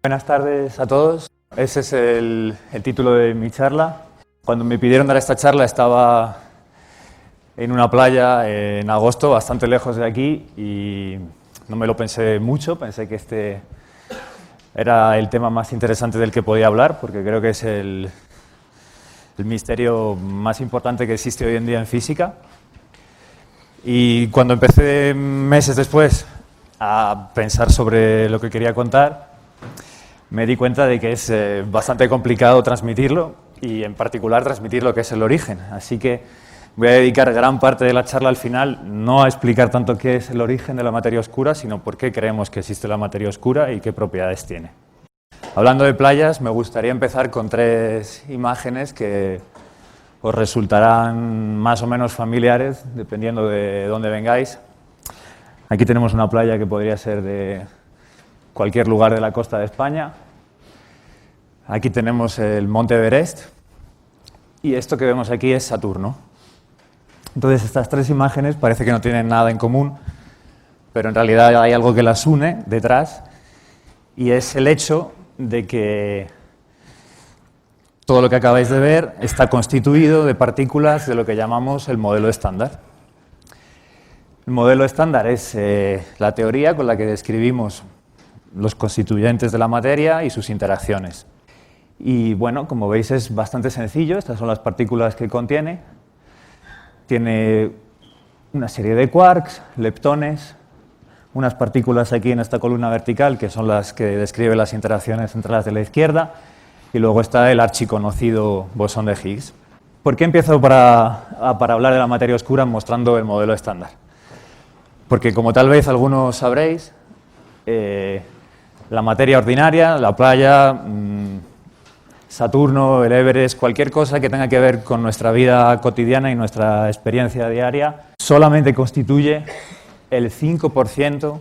Buenas tardes a todos. Ese es el título de mi charla. Cuando me pidieron dar esta charla estaba en una playa en agosto, bastante lejos de aquí, y no me lo pensé mucho. Pensé que este era el tema más interesante del que podía hablar, porque creo que es el misterio más importante que existe hoy en día en física. Y cuando empecé meses después a pensar sobre lo que quería contar, me di cuenta de que es bastante complicado transmitirlo, y en particular transmitir lo que es el origen. Así que voy a dedicar gran parte de la charla al final no a explicar tanto qué es el origen de la materia oscura, sino por qué creemos que existe la materia oscura y qué propiedades tiene. Hablando de playas, me gustaría empezar con tres imágenes que os resultarán más o menos familiares, dependiendo de dónde vengáis. Aquí tenemos una playa que podría ser de cualquier lugar de la costa de España. Aquí tenemos el Monte Everest, y esto que vemos aquí es Saturno. Entonces, estas tres imágenes parece que no tienen nada en común, pero en realidad hay algo que las une detrás, y es el hecho de que todo lo que acabáis de ver está constituido de partículas de lo que llamamos el modelo estándar. El modelo estándar es la teoría con la que describimos los constituyentes de la materia y sus interacciones. Y bueno, como veis es bastante sencillo. Estas son las partículas que contiene. Tiene una serie de quarks, leptones, unas partículas aquí en esta columna vertical que son las que describen las interacciones entre las de la izquierda, y luego está el archiconocido bosón de Higgs. ¿Por qué empiezo para hablar de la materia oscura mostrando el modelo estándar? Porque, como tal vez algunos sabréis, la materia ordinaria, la playa, Saturno, el Everest, cualquier cosa que tenga que ver con nuestra vida cotidiana y nuestra experiencia diaria, solamente constituye el 5%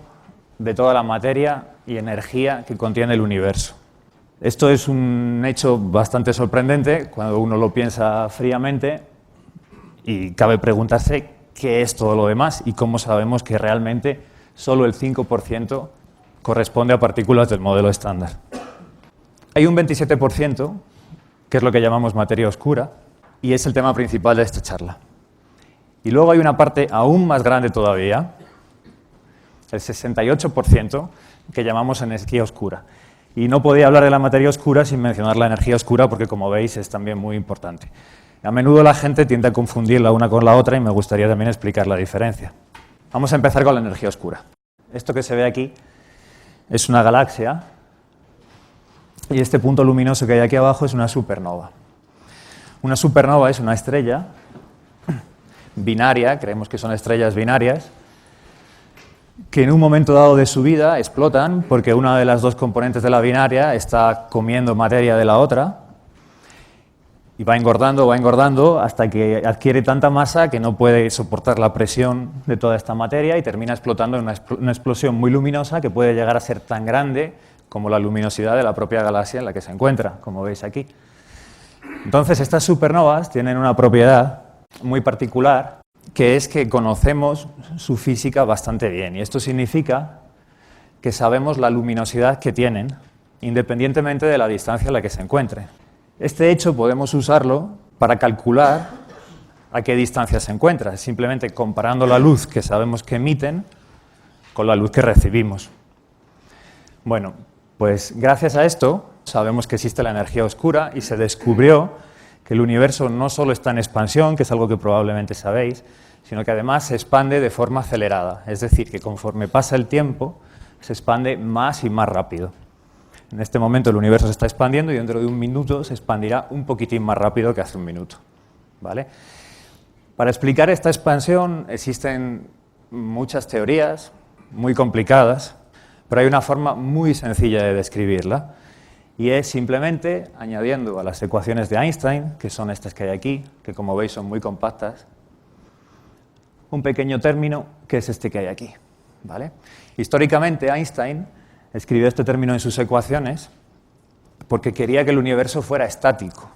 de toda la materia y energía que contiene el universo. Esto es un hecho bastante sorprendente cuando uno lo piensa fríamente, y cabe preguntarse qué es todo lo demás y cómo sabemos que realmente solo el 5% corresponde a partículas del modelo estándar. Hay un 27%, que es lo que llamamos materia oscura, y es el tema principal de esta charla. Y luego hay una parte aún más grande todavía, el 68%, que llamamos energía oscura. Y no podía hablar de la materia oscura sin mencionar la energía oscura, porque, como veis, es también muy importante. A menudo la gente tiende a confundir la una con la otra, y me gustaría también explicar la diferencia. Vamos a empezar con la energía oscura. Esto que se ve aquí es una galaxia, y este punto luminoso que hay aquí abajo es una supernova. Una supernova es una estrella binaria, creemos que son estrellas binarias, que en un momento dado de su vida explotan porque una de las dos componentes de la binaria está comiendo materia de la otra, y va engordando hasta que adquiere tanta masa que no puede soportar la presión de toda esta materia y termina explotando en una explosión muy luminosa que puede llegar a ser tan grande como la luminosidad de la propia galaxia en la que se encuentra, como veis aquí. Entonces, estas supernovas tienen una propiedad muy particular, que es que conocemos su física bastante bien, y esto significa que sabemos la luminosidad que tienen, independientemente de la distancia en la que se encuentren. Este hecho podemos usarlo para calcular a qué distancia se encuentra, simplemente comparando la luz que sabemos que emiten con la luz que recibimos. Bueno, pues gracias a esto sabemos que existe la energía oscura, y se descubrió que el universo no solo está en expansión, que es algo que probablemente sabéis, sino que además se expande de forma acelerada, es decir, que conforme pasa el tiempo se expande más y más rápido. En este momento el universo se está expandiendo, y dentro de un minuto se expandirá un poquitín más rápido que hace un minuto, ¿vale? Para explicar esta expansión existen muchas teorías muy complicadas, pero hay una forma muy sencilla de describirla, y es simplemente añadiendo a las ecuaciones de Einstein, que son estas que hay aquí, que como veis son muy compactas, un pequeño término que es este que hay aquí, ¿vale? Históricamente Einstein escribió este término en sus ecuaciones porque quería que el universo fuera estático,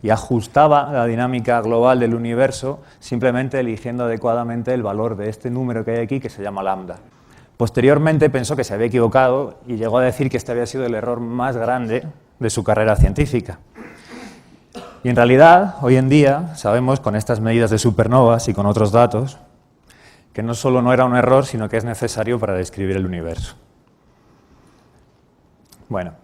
y ajustaba la dinámica global del universo simplemente eligiendo adecuadamente el valor de este número que hay aquí, que se llama lambda. Posteriormente pensó que se había equivocado y llegó a decir que este había sido el error más grande de su carrera científica. Y en realidad, hoy en día, sabemos con estas medidas de supernovas y con otros datos, que no solo no era un error, sino que es necesario para describir el universo. Bueno,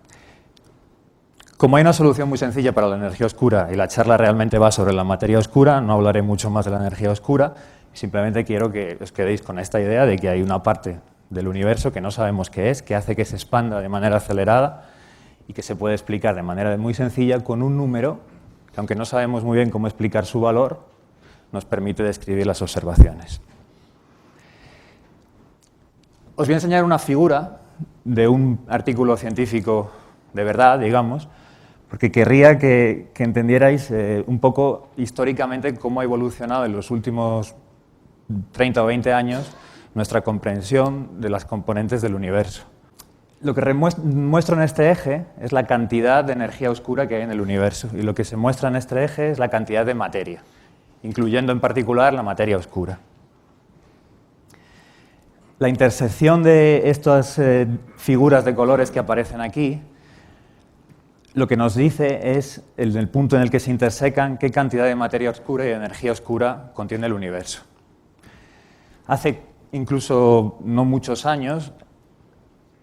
como hay una solución muy sencilla para la energía oscura y la charla realmente va sobre la materia oscura, no hablaré mucho más de la energía oscura, simplemente quiero que os quedéis con esta idea de que hay una parte del universo que no sabemos qué es, que hace que se expanda de manera acelerada y que se puede explicar de manera muy sencilla con un número que, aunque no sabemos muy bien cómo explicar su valor, nos permite describir las observaciones. Os voy a enseñar una figura de un artículo científico de verdad, digamos, porque querría que entendierais un poco históricamente cómo ha evolucionado en los últimos 30 o 20 años nuestra comprensión de las componentes del universo. Lo que muestro en este eje es la cantidad de energía oscura que hay en el universo, y lo que se muestra en este eje es la cantidad de materia, incluyendo en particular la materia oscura. La intersección de estas figuras de colores que aparecen aquí, lo que nos dice es, en el punto en el que se intersecan, qué cantidad de materia oscura y de energía oscura contiene el universo. Hace incluso no muchos años,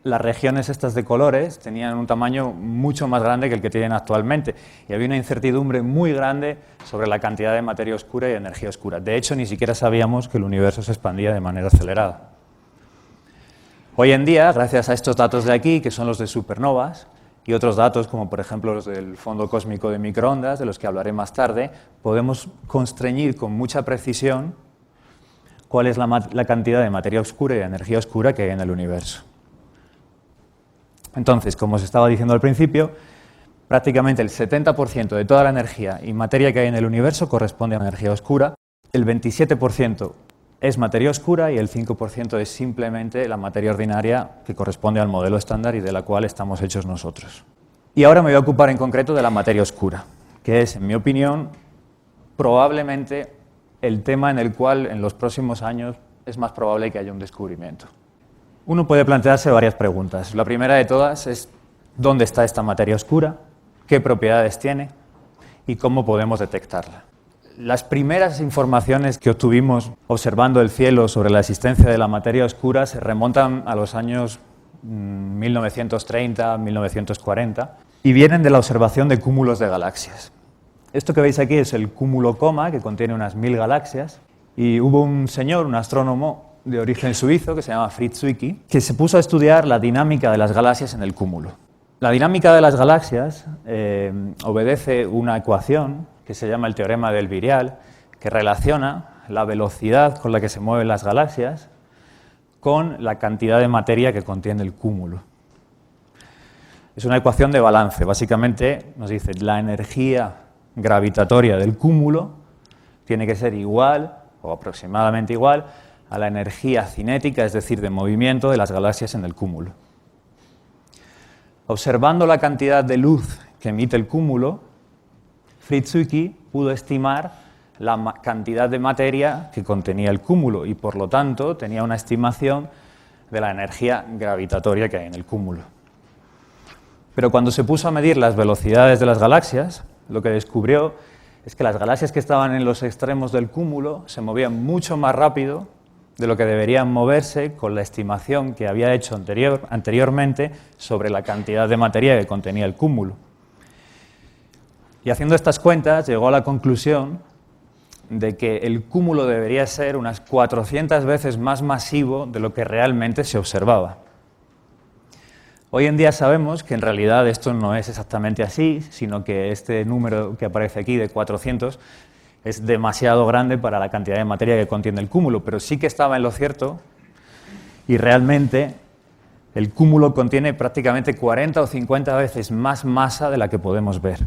las regiones estas de colores tenían un tamaño mucho más grande que el que tienen actualmente, y había una incertidumbre muy grande sobre la cantidad de materia oscura y de energía oscura. De hecho, ni siquiera sabíamos que el universo se expandía de manera acelerada. Hoy en día, gracias a estos datos de aquí, que son los de supernovas, y otros datos, como por ejemplo los del fondo cósmico de microondas, de los que hablaré más tarde, podemos constreñir con mucha precisión cuál es la cantidad de materia oscura y de energía oscura que hay en el universo. Entonces, como os estaba diciendo al principio, prácticamente el 70% de toda la energía y materia que hay en el universo corresponde a energía oscura, el 27% es materia oscura y el 5% es simplemente la materia ordinaria que corresponde al modelo estándar y de la cual estamos hechos nosotros. Y ahora me voy a ocupar en concreto de la materia oscura, que es, en mi opinión, probablemente el tema en el cual en los próximos años es más probable que haya un descubrimiento. Uno puede plantearse varias preguntas. La primera de todas es ¿dónde está esta materia oscura? ¿Qué propiedades tiene? ¿Y cómo podemos detectarla? Las primeras informaciones que obtuvimos observando el cielo sobre la existencia de la materia oscura se remontan a los años 1930, 1940 y vienen de la observación de cúmulos de galaxias. Esto que veis aquí es el cúmulo Coma, que contiene unas 1000 galaxias, y hubo un señor, un astrónomo de origen suizo, que se llama Fritz Zwicky, que se puso a estudiar la dinámica de las galaxias en el cúmulo. La dinámica de las galaxias obedece una ecuación que se llama el teorema del virial, que relaciona la velocidad con la que se mueven las galaxias con la cantidad de materia que contiene el cúmulo. Es una ecuación de balance. Básicamente nos dice la energía gravitatoria del cúmulo tiene que ser igual o aproximadamente igual a la energía cinética, es decir, de movimiento de las galaxias en el cúmulo. Observando la cantidad de luz que emite el cúmulo, Fritz Zwicky pudo estimar la cantidad de materia que contenía el cúmulo y, por lo tanto, tenía una estimación de la energía gravitatoria que hay en el cúmulo. Pero cuando se puso a medir las velocidades de las galaxias, lo que descubrió es que las galaxias que estaban en los extremos del cúmulo se movían mucho más rápido de lo que deberían moverse con la estimación que había hecho anteriormente sobre la cantidad de materia que contenía el cúmulo. Y haciendo estas cuentas llegó a la conclusión de que el cúmulo debería ser unas 400 veces más masivo de lo que realmente se observaba. Hoy en día sabemos que en realidad esto no es exactamente así, sino que este número que aparece aquí de 400 es demasiado grande para la cantidad de materia que contiene el cúmulo, pero sí que estaba en lo cierto y realmente el cúmulo contiene prácticamente 40 o 50 veces más masa de la que podemos ver.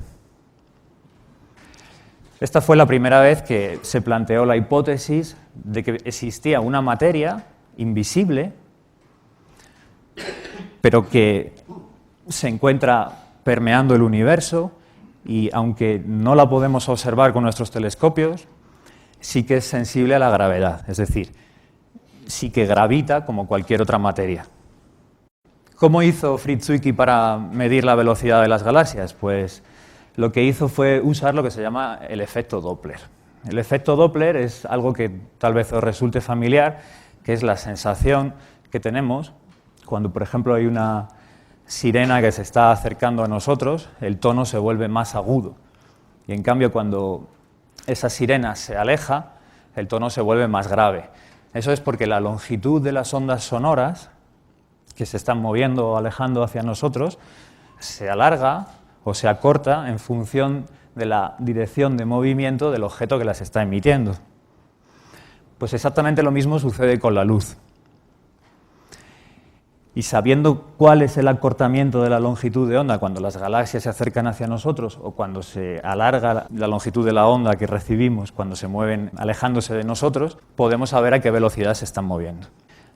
Esta fue la primera vez que se planteó la hipótesis de que existía una materia invisible, pero que se encuentra permeando el universo y, aunque no la podemos observar con nuestros telescopios, sí que es sensible a la gravedad. Es decir, sí que gravita como cualquier otra materia. ¿Cómo hizo Fritz Zwicky para medir la velocidad de las galaxias? Pues lo que hizo fue usar lo que se llama el efecto Doppler. El efecto Doppler es algo que tal vez os resulte familiar, que es la sensación que tenemos cuando, por ejemplo, hay una sirena que se está acercando a nosotros, el tono se vuelve más agudo. Y en cambio, cuando esa sirena se aleja, el tono se vuelve más grave. Eso es porque la longitud de las ondas sonoras que se están moviendo o alejando hacia nosotros se alarga o se acorta en función de la dirección de movimiento del objeto que las está emitiendo. Pues exactamente lo mismo sucede con la luz. Y sabiendo cuál es el acortamiento de la longitud de onda cuando las galaxias se acercan hacia nosotros o cuando se alarga la longitud de la onda que recibimos cuando se mueven alejándose de nosotros, podemos saber a qué velocidad se están moviendo.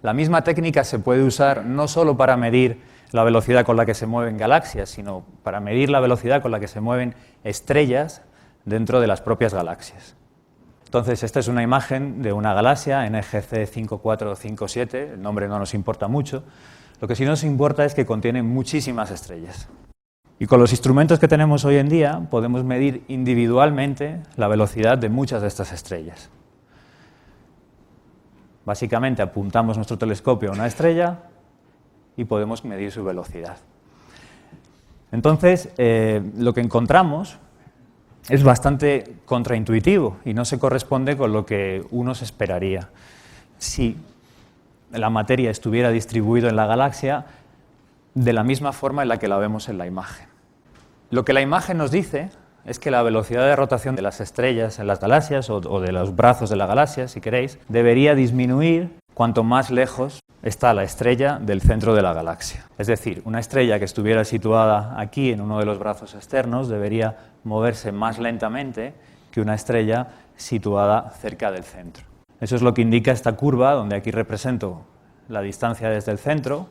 La misma técnica se puede usar no solo para medir la velocidad con la que se mueven galaxias, sino para medir la velocidad con la que se mueven estrellas dentro de las propias galaxias. Entonces, esta es una imagen de una galaxia, NGC 5457, el nombre no nos importa mucho. Lo que sí nos importa es que contiene muchísimas estrellas. Y con los instrumentos que tenemos hoy en día podemos medir individualmente la velocidad de muchas de estas estrellas. Básicamente apuntamos nuestro telescopio a una estrella y podemos medir su velocidad. Entonces, lo que encontramos es bastante contraintuitivo y no se corresponde con lo que uno se esperaría. Si la materia estuviera distribuida en la galaxia de la misma forma en la que la vemos en la imagen. Lo que la imagen nos dice es que la velocidad de rotación de las estrellas en las galaxias o de los brazos de la galaxia, si queréis, debería disminuir cuanto más lejos está la estrella del centro de la galaxia. Es decir, una estrella que estuviera situada aquí en uno de los brazos externos debería moverse más lentamente que una estrella situada cerca del centro. Eso es lo que indica esta curva, donde aquí represento la distancia desde el centro,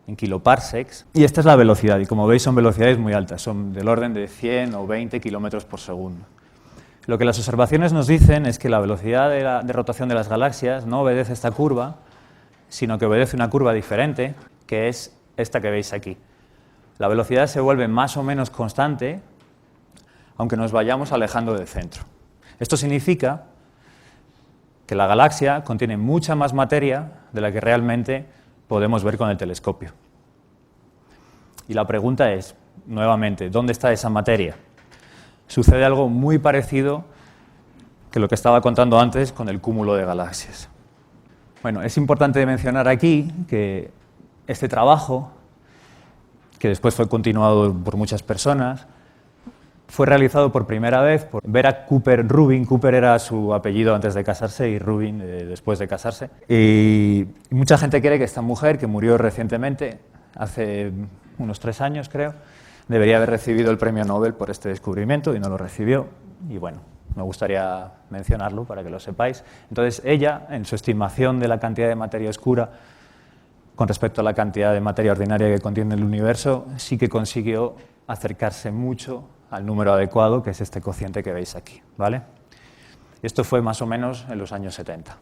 en kiloparsecs, y esta es la velocidad, y como veis son velocidades muy altas, son del orden de 100 o 20 kilómetros por segundo. Lo que las observaciones nos dicen es que la velocidad de rotación de las galaxias no obedece esta curva, sino que obedece una curva diferente, que es esta que veis aquí. La velocidad se vuelve más o menos constante, aunque nos vayamos alejando del centro. Esto significa que la galaxia contiene mucha más materia de la que realmente podemos ver con el telescopio. Y la pregunta es, nuevamente, ¿dónde está esa materia? Sucede algo muy parecido que lo que estaba contando antes con el cúmulo de galaxias. Bueno, es importante mencionar aquí que este trabajo, que después fue continuado por muchas personas, fue realizado por primera vez por Vera Cooper Rubin. Cooper era su apellido antes de casarse y Rubin después de casarse. Y mucha gente cree que esta mujer, que murió recientemente, hace unos 3 años creo, debería haber recibido el premio Nobel por este descubrimiento y no lo recibió. Y bueno, me gustaría mencionarlo para que lo sepáis. Entonces ella, en su estimación de la cantidad de materia oscura con respecto a la cantidad de materia ordinaria que contiene el universo, sí que consiguió acercarse mucho al número adecuado, que es este cociente que veis aquí, ¿vale? Esto fue más o menos en los años 70.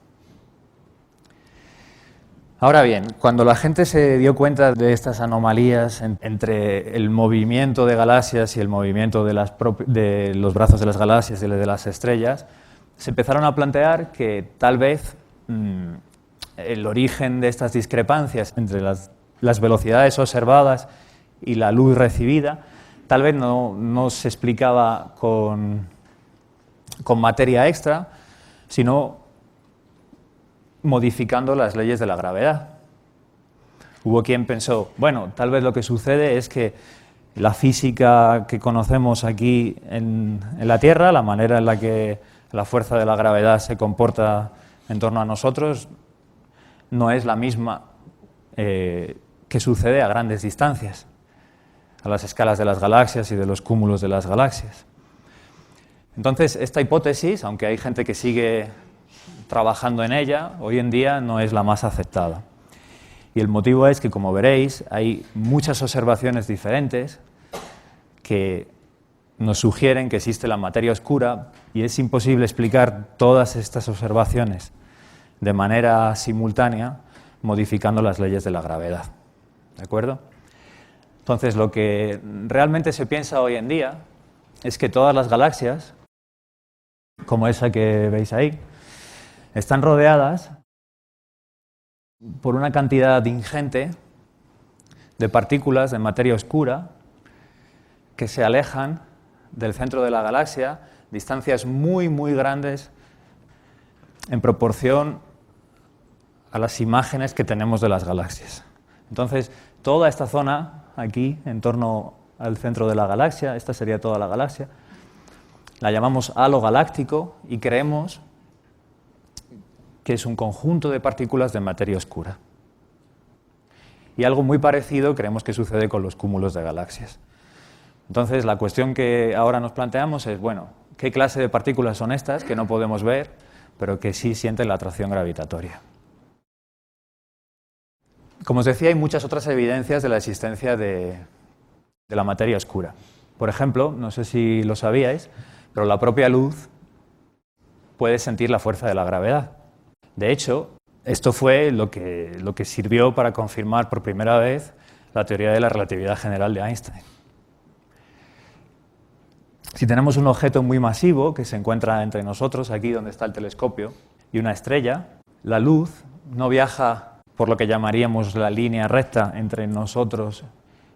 Ahora bien, cuando la gente se dio cuenta de estas anomalías entre el movimiento de galaxias y el movimiento de los brazos de las galaxias y de las estrellas, se empezaron a plantear que tal vez el origen de estas discrepancias entre las velocidades observadas y la luz recibida tal vez no se explicaba con materia extra, sino modificando las leyes de la gravedad. Hubo quien pensó, bueno, tal vez lo que sucede es que la física que conocemos aquí en la Tierra, la manera en la que la fuerza de la gravedad se comporta en torno a nosotros, no es la misma que sucede a grandes distancias, a las escalas de las galaxias y de los cúmulos de las galaxias. Entonces, esta hipótesis, aunque hay gente que sigue trabajando en ella, hoy en día no es la más aceptada. Y el motivo es que, como veréis, hay muchas observaciones diferentes que nos sugieren que existe la materia oscura y es imposible explicar todas estas observaciones de manera simultánea, modificando las leyes de la gravedad. ¿De acuerdo? Entonces, lo que realmente se piensa hoy en día es que todas las galaxias, como esa que veis ahí, están rodeadas por una cantidad ingente de partículas de materia oscura que se alejan del centro de la galaxia, distancias muy, muy grandes en proporción a las imágenes que tenemos de las galaxias. Entonces, toda esta zona aquí, en torno al centro de la galaxia, esta sería toda la galaxia, la llamamos halo galáctico y creemos que es un conjunto de partículas de materia oscura. Y algo muy parecido creemos que sucede con los cúmulos de galaxias. Entonces, la cuestión que ahora nos planteamos es, bueno, ¿qué clase de partículas son estas que no podemos ver, pero que sí sienten la atracción gravitatoria? Como os decía, hay muchas otras evidencias de la existencia de la materia oscura. Por ejemplo, no sé si lo sabíais, pero la propia luz puede sentir la fuerza de la gravedad. De hecho, esto fue lo que sirvió para confirmar por primera vez la teoría de la relatividad general de Einstein. Si tenemos un objeto muy masivo que se encuentra entre nosotros, aquí donde está el telescopio, y una estrella, la luz no viaja por lo que llamaríamos la línea recta entre nosotros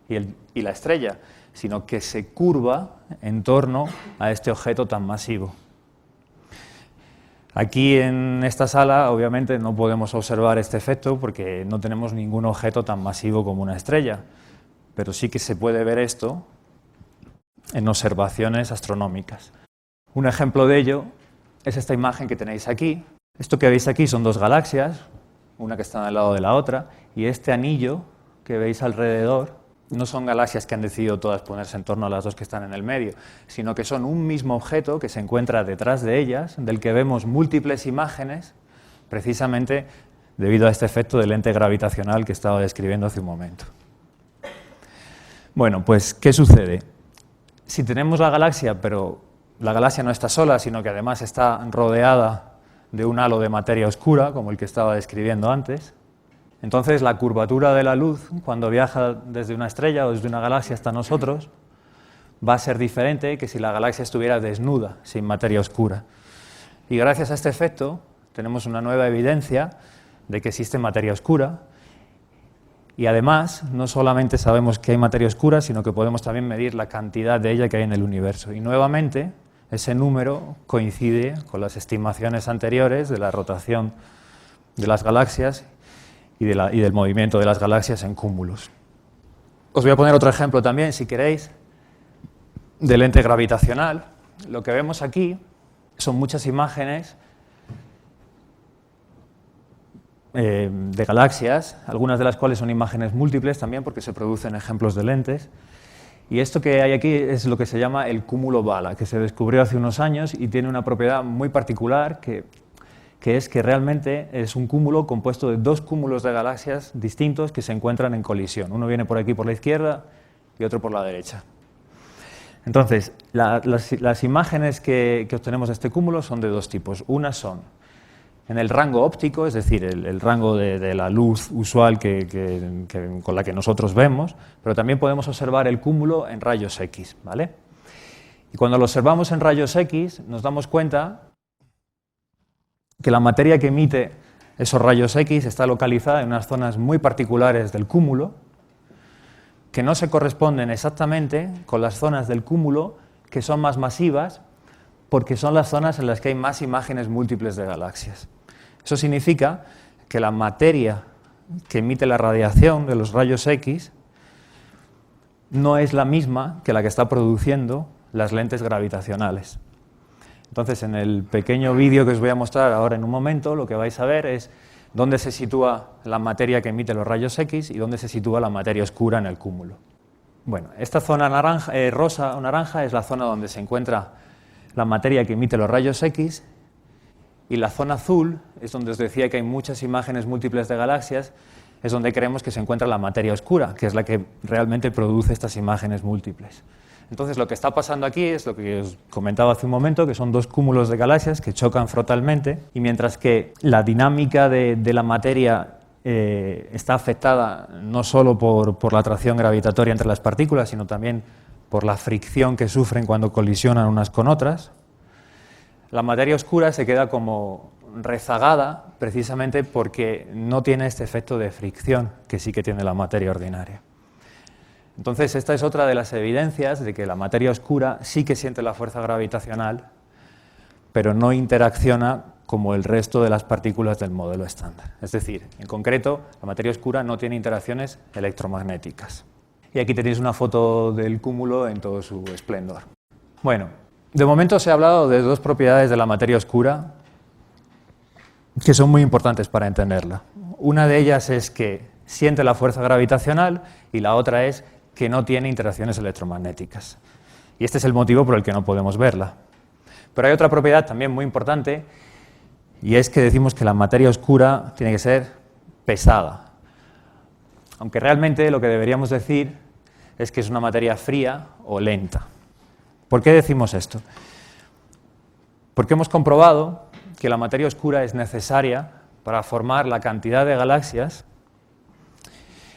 y la estrella, sino que se curva en torno a este objeto tan masivo. Aquí en esta sala, obviamente, no podemos observar este efecto porque no tenemos ningún objeto tan masivo como una estrella, pero sí que se puede ver esto en observaciones astronómicas. Un ejemplo de ello es esta imagen que tenéis aquí. Esto que veis aquí son dos galaxias, una que está al lado de la otra, y este anillo que veis alrededor no son galaxias que han decidido todas ponerse en torno a las dos que están en el medio, sino que son un mismo objeto que se encuentra detrás de ellas, del que vemos múltiples imágenes, precisamente debido a este efecto de lente gravitacional que estaba describiendo hace un momento. Bueno, pues, ¿qué sucede? Si tenemos la galaxia, pero la galaxia no está sola, sino que además está rodeada de un halo de materia oscura, como el que estaba describiendo antes, entonces la curvatura de la luz, cuando viaja desde una estrella o desde una galaxia hasta nosotros, va a ser diferente que si la galaxia estuviera desnuda, sin materia oscura. Y gracias a este efecto tenemos una nueva evidencia de que existe materia oscura, y además no solamente sabemos que hay materia oscura, sino que podemos también medir la cantidad de ella que hay en el universo. Y nuevamente ese número coincide con las estimaciones anteriores de la rotación de las galaxias y del movimiento de las galaxias en cúmulos. Os voy a poner otro ejemplo también, si queréis, de lente gravitacional. Lo que vemos aquí son muchas imágenes de galaxias, algunas de las cuales son imágenes múltiples también porque se producen ejemplos de lentes. Y esto que hay aquí es lo que se llama el cúmulo Bala, que se descubrió hace unos años y tiene una propiedad muy particular que es que realmente es un cúmulo compuesto de dos cúmulos de galaxias distintos que se encuentran en colisión. Uno viene por aquí por la izquierda y otro por la derecha. Entonces, las imágenes que obtenemos de este cúmulo son de dos tipos. Unas son en el rango óptico, es decir, el rango de la luz usual con la que nosotros vemos, pero también podemos observar el cúmulo en rayos X, ¿vale? Y cuando lo observamos en rayos X, nos damos cuenta que la materia que emite esos rayos X está localizada en unas zonas muy particulares del cúmulo, que no se corresponden exactamente con las zonas del cúmulo que son más masivas, porque son las zonas en las que hay más imágenes múltiples de galaxias. Eso significa que la materia que emite la radiación de los rayos X no es la misma que la que está produciendo las lentes gravitacionales. Entonces, en el pequeño vídeo que os voy a mostrar ahora en un momento, lo que vais a ver es dónde se sitúa la materia que emite los rayos X y dónde se sitúa la materia oscura en el cúmulo. Bueno, esta zona naranja, rosa o naranja es la zona donde se encuentra la materia que emite los rayos X, y la zona azul es donde os decía que hay muchas imágenes múltiples de galaxias, es donde creemos que se encuentra la materia oscura, que es la que realmente produce estas imágenes múltiples. Entonces, lo que está pasando aquí es lo que os comentaba hace un momento, que son dos cúmulos de galaxias que chocan frontalmente, y mientras que la dinámica de la materia está afectada no solo por la atracción gravitatoria entre las partículas, sino también por la fricción que sufren cuando colisionan unas con otras, la materia oscura se queda como rezagada precisamente porque no tiene este efecto de fricción que sí que tiene la materia ordinaria. Entonces, esta es otra de las evidencias de que la materia oscura sí que siente la fuerza gravitacional, pero no interacciona como el resto de las partículas del modelo estándar. Es decir, en concreto, la materia oscura no tiene interacciones electromagnéticas. Y aquí tenéis una foto del cúmulo en todo su esplendor. Bueno, de momento se ha hablado de dos propiedades de la materia oscura que son muy importantes para entenderla. Una de ellas es que siente la fuerza gravitacional y la otra es que no tiene interacciones electromagnéticas. Y este es el motivo por el que no podemos verla. Pero hay otra propiedad también muy importante, y es que decimos que la materia oscura tiene que ser pesada. Aunque realmente lo que deberíamos decir es que es una materia fría o lenta. ¿Por qué decimos esto? Porque hemos comprobado que la materia oscura es necesaria para formar la cantidad de galaxias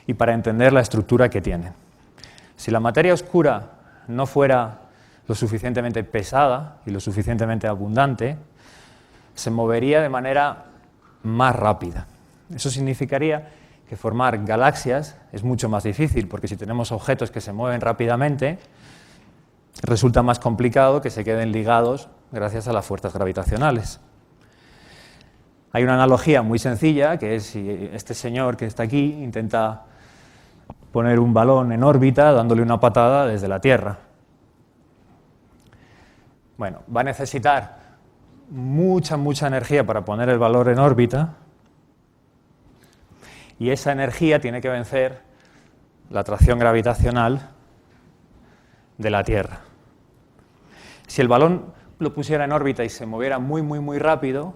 y para entender la estructura que tienen. Si la materia oscura no fuera lo suficientemente pesada y lo suficientemente abundante, se movería de manera más rápida. Eso significaría que formar galaxias es mucho más difícil, porque si tenemos objetos que se mueven rápidamente, resulta más complicado que se queden ligados gracias a las fuerzas gravitacionales. Hay una analogía muy sencilla, que es si este señor que está aquí intenta poner un balón en órbita dándole una patada desde la Tierra. Bueno, va a necesitar mucha energía para poner el balón en órbita, y esa energía tiene que vencer la atracción gravitacional de la Tierra. Si el balón lo pusiera en órbita y se moviera muy rápido,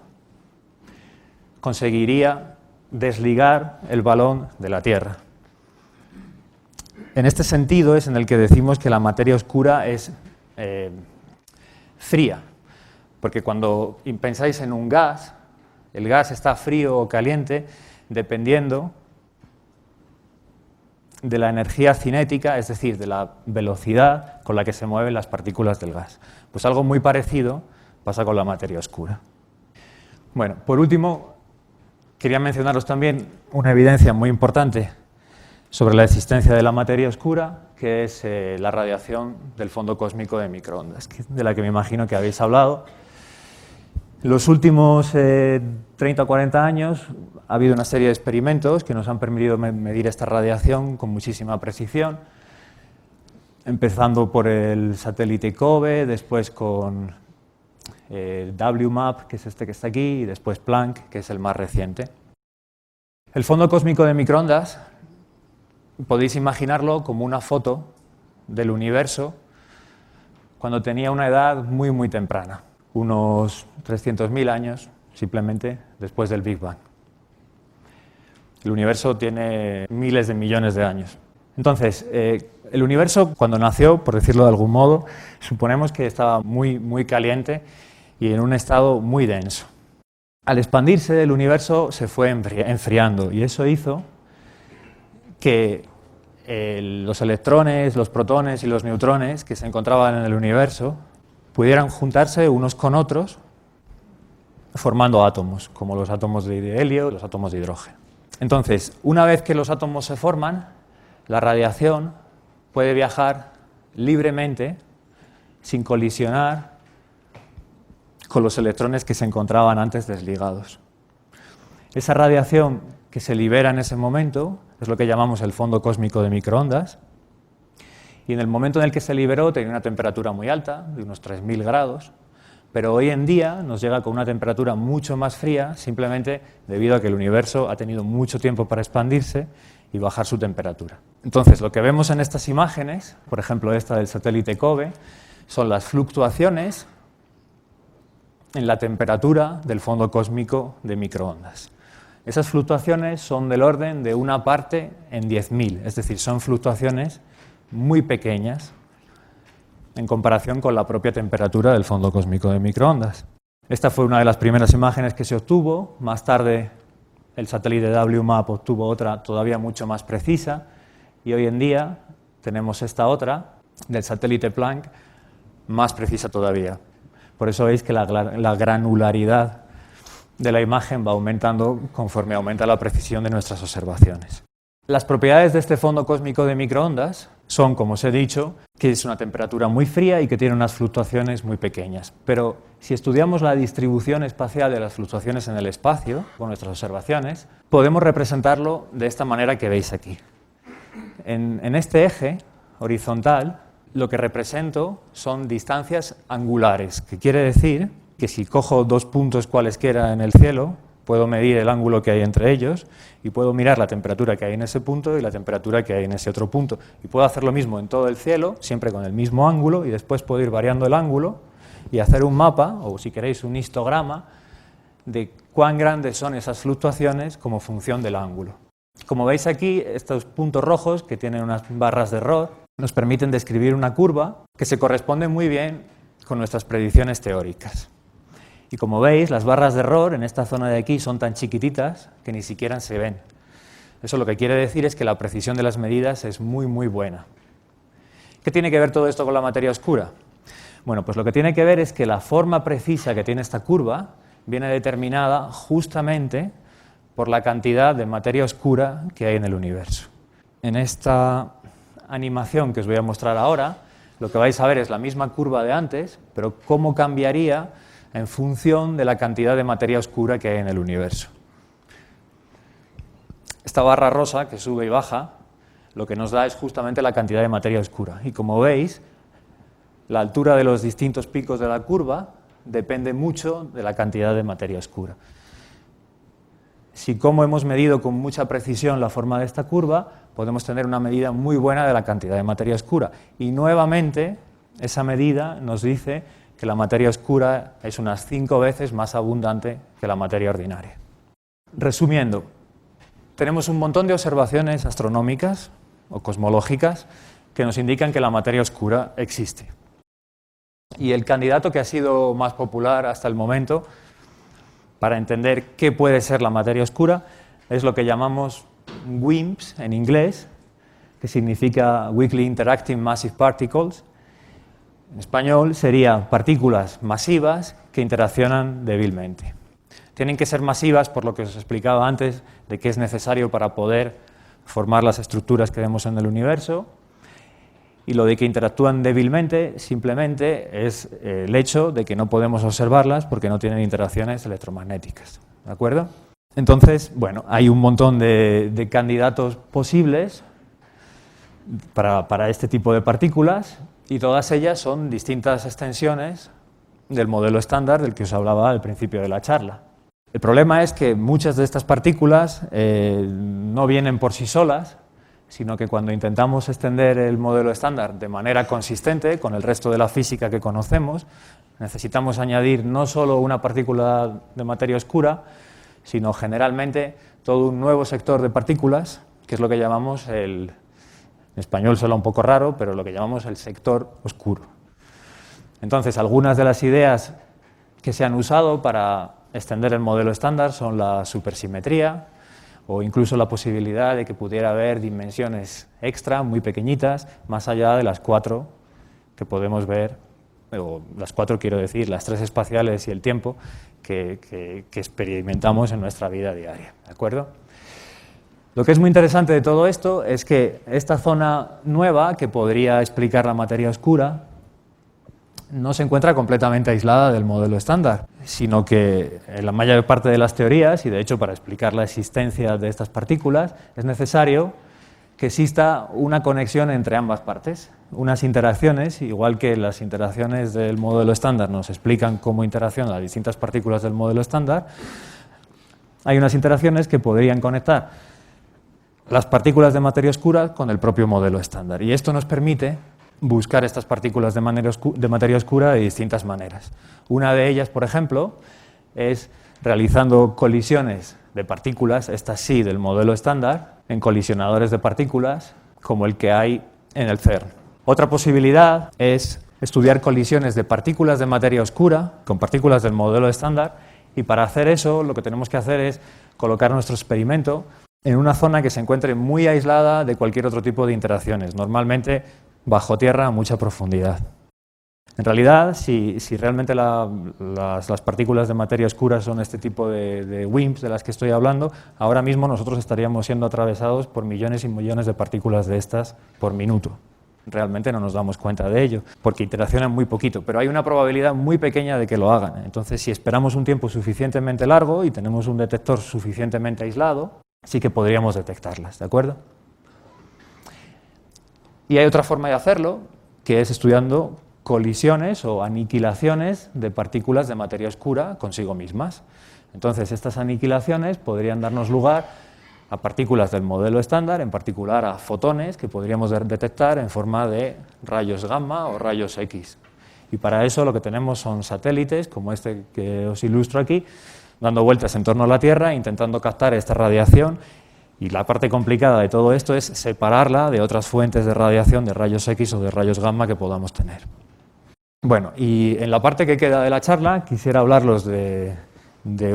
conseguiría desligar el balón de la Tierra. En este sentido es en el que decimos que la materia oscura es fría, porque cuando pensáis en un gas, el gas está frío o caliente dependiendo de la energía cinética, es decir, de la velocidad con la que se mueven las partículas del gas. Pues algo muy parecido pasa con la materia oscura. Bueno, por último, quería mencionaros también una evidencia muy importante sobre la existencia de la materia oscura, que es la radiación del fondo cósmico de microondas, de la que me imagino que habéis hablado. En los últimos 30 o 40 años ha habido una serie de experimentos que nos han permitido medir esta radiación con muchísima precisión, empezando por el satélite COBE, después con WMAP, que es este que está aquí, y después Planck, que es el más reciente. El fondo cósmico de microondas podéis imaginarlo como una foto del universo cuando tenía una edad muy temprana, unos 300.000 años, simplemente después del Big Bang. El universo tiene miles de millones de años. Entonces, el universo, cuando nació, por decirlo de algún modo, suponemos que estaba muy caliente y en un estado muy denso. Al expandirse, el universo se fue enfriando, y eso hizo que los electrones, los protones y los neutrones que se encontraban en el universo pudieran juntarse unos con otros formando átomos, como los átomos de helio y los átomos de hidrógeno. Entonces, una vez que los átomos se forman, la radiación puede viajar libremente sin colisionar con los electrones que se encontraban antes desligados. Esa radiación que se libera en ese momento es lo que llamamos el fondo cósmico de microondas, y en el momento en el que se liberó tenía una temperatura muy alta, de unos 3.000 grados, pero hoy en día nos llega con una temperatura mucho más fría, simplemente debido a que el universo ha tenido mucho tiempo para expandirse y bajar su temperatura. Entonces, lo que vemos en estas imágenes, por ejemplo esta del satélite COBE, son las fluctuaciones en la temperatura del fondo cósmico de microondas. Esas fluctuaciones son del orden de una parte en 10.000, es decir, son fluctuaciones muy pequeñas en comparación con la propia temperatura del fondo cósmico de microondas. Esta fue una de las primeras imágenes que se obtuvo. Más tarde el satélite WMAP obtuvo otra todavía mucho más precisa y hoy en día tenemos esta otra del satélite Planck más precisa todavía. Por eso veis que la granularidad de la imagen va aumentando conforme aumenta la precisión de nuestras observaciones. Las propiedades de este fondo cósmico de microondas son, como os he dicho, que es una temperatura muy fría y que tiene unas fluctuaciones muy pequeñas. Pero si estudiamos la distribución espacial de las fluctuaciones en el espacio con nuestras observaciones, podemos representarlo de esta manera que veis aquí. En este eje horizontal, lo que represento son distancias angulares, que quiere decir que si cojo dos puntos cualesquiera en el cielo, puedo medir el ángulo que hay entre ellos y puedo mirar la temperatura que hay en ese punto y la temperatura que hay en ese otro punto. Y puedo hacer lo mismo en todo el cielo, siempre con el mismo ángulo, y después puedo ir variando el ángulo y hacer un mapa, o si queréis un histograma, de cuán grandes son esas fluctuaciones como función del ángulo. Como veis aquí, estos puntos rojos, que tienen unas barras de error, nos permiten describir una curva que se corresponde muy bien con nuestras predicciones teóricas. Y como veis, las barras de error en esta zona de aquí son tan chiquititas que ni siquiera se ven. Eso lo que quiere decir es que la precisión de las medidas es muy, muy buena. ¿Qué tiene que ver todo esto con la materia oscura? Bueno, pues lo que tiene que ver es que la forma precisa que tiene esta curva viene determinada justamente por la cantidad de materia oscura que hay en el universo. En esta animación que os voy a mostrar ahora, lo que vais a ver es la misma curva de antes, pero cómo cambiaría en función de la cantidad de materia oscura que hay en el universo. Esta barra rosa, que sube y baja, lo que nos da es justamente la cantidad de materia oscura. Y como veis, la altura de los distintos picos de la curva depende mucho de la cantidad de materia oscura. Si como hemos medido con mucha precisión la forma de esta curva, podemos tener una medida muy buena de la cantidad de materia oscura. Y nuevamente, esa medida nos dice que la materia oscura es unas 5 veces más abundante que la materia ordinaria. Resumiendo, tenemos un montón de observaciones astronómicas o cosmológicas que nos indican que la materia oscura existe. Y el candidato que ha sido más popular hasta el momento para entender qué puede ser la materia oscura es lo que llamamos WIMPs en inglés, que significa Weakly Interacting Massive Particles. En español sería partículas masivas que interaccionan débilmente. Tienen que ser masivas por lo que os explicaba antes de que es necesario para poder formar las estructuras que vemos en el universo. Y lo de que interactúan débilmente simplemente es el hecho de que no podemos observarlas porque no tienen interacciones electromagnéticas. ¿De acuerdo? Entonces, bueno, hay un montón de candidatos posibles para este tipo de partículas y todas ellas son distintas extensiones del modelo estándar del que os hablaba al principio de la charla. El problema es que muchas de estas partículas no vienen por sí solas, sino que cuando intentamos extender el modelo estándar de manera consistente con el resto de la física que conocemos, necesitamos añadir no solo una partícula de materia oscura, sino generalmente todo un nuevo sector de partículas, que es lo que llamamos en español suena un poco raro, pero lo que llamamos el sector oscuro. Entonces, algunas de las ideas que se han usado para extender el modelo estándar son la supersimetría, o incluso la posibilidad de que pudiera haber dimensiones extra, muy pequeñitas, más allá de las 4 que podemos ver, o las 4 quiero decir, las 3 espaciales y el tiempo que experimentamos en nuestra vida diaria. ¿De acuerdo? Lo que es muy interesante de todo esto es que esta zona nueva, que podría explicar la materia oscura, no se encuentra completamente aislada del modelo estándar, sino que en la mayor parte de las teorías, y de hecho para explicar la existencia de estas partículas, es necesario que exista una conexión entre ambas partes, unas interacciones, igual que las interacciones del modelo estándar nos explican cómo interaccionan las distintas partículas del modelo estándar, hay unas interacciones que podrían conectar las partículas de materia oscura con el propio modelo estándar, y esto nos permite buscar estas partículas de materia oscura de distintas maneras. Una de ellas, por ejemplo, es realizando colisiones de partículas, estas sí del modelo estándar, en colisionadores de partículas como el que hay en el CERN. Otra posibilidad es estudiar colisiones de partículas de materia oscura con partículas del modelo estándar, y para hacer eso lo que tenemos que hacer es colocar nuestro experimento en una zona que se encuentre muy aislada de cualquier otro tipo de interacciones, normalmente bajo tierra a mucha profundidad. En realidad, si realmente las partículas de materia oscura son este tipo de WIMPs de las que estoy hablando, ahora mismo nosotros estaríamos siendo atravesados por millones y millones de partículas de estas por minuto. Realmente no nos damos cuenta de ello, porque interaccionan muy poquito, pero hay una probabilidad muy pequeña de que lo hagan. Entonces, si esperamos un tiempo suficientemente largo y tenemos un detector suficientemente aislado, sí que podríamos detectarlas, ¿de acuerdo? Y hay otra forma de hacerlo, que es estudiando colisiones o aniquilaciones de partículas de materia oscura consigo mismas. Entonces, estas aniquilaciones podrían darnos lugar a partículas del modelo estándar, en particular a fotones que podríamos detectar en forma de rayos gamma o rayos X. Y para eso lo que tenemos son satélites, como este que os ilustro aquí, dando vueltas en torno a la Tierra, intentando captar esta radiación, y la parte complicada de todo esto es separarla de otras fuentes de radiación, de rayos X o de rayos gamma que podamos tener. Bueno, y en la parte que queda de la charla quisiera hablarlos de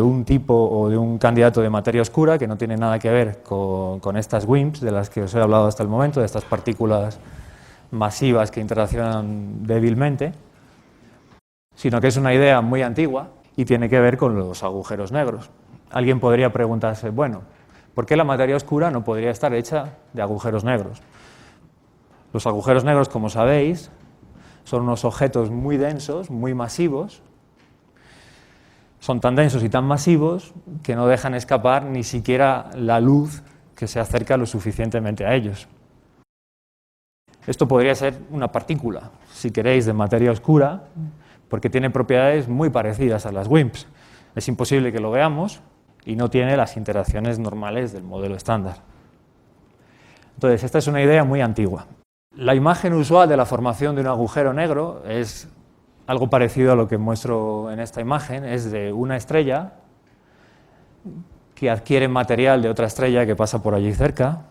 un tipo o de un candidato de materia oscura que no tiene nada que ver con estas WIMPs de las que os he hablado hasta el momento, de estas partículas masivas que interaccionan débilmente, sino que es una idea muy antigua y tiene que ver con los agujeros negros. Alguien podría preguntarse, bueno, ¿por qué la materia oscura no podría estar hecha de agujeros negros? Los agujeros negros, como sabéis, son unos objetos muy densos, muy masivos. Son tan densos y tan masivos que no dejan escapar ni siquiera la luz que se acerca lo suficientemente a ellos. Esto podría ser una partícula, si queréis, de materia oscura, porque tiene propiedades muy parecidas a las WIMPs. Es imposible que lo veamos y no tiene las interacciones normales del modelo estándar. Entonces, esta es una idea muy antigua. La imagen usual de la formación de un agujero negro es algo parecido a lo que muestro en esta imagen, es de una estrella que adquiere material de otra estrella que pasa por allí cerca,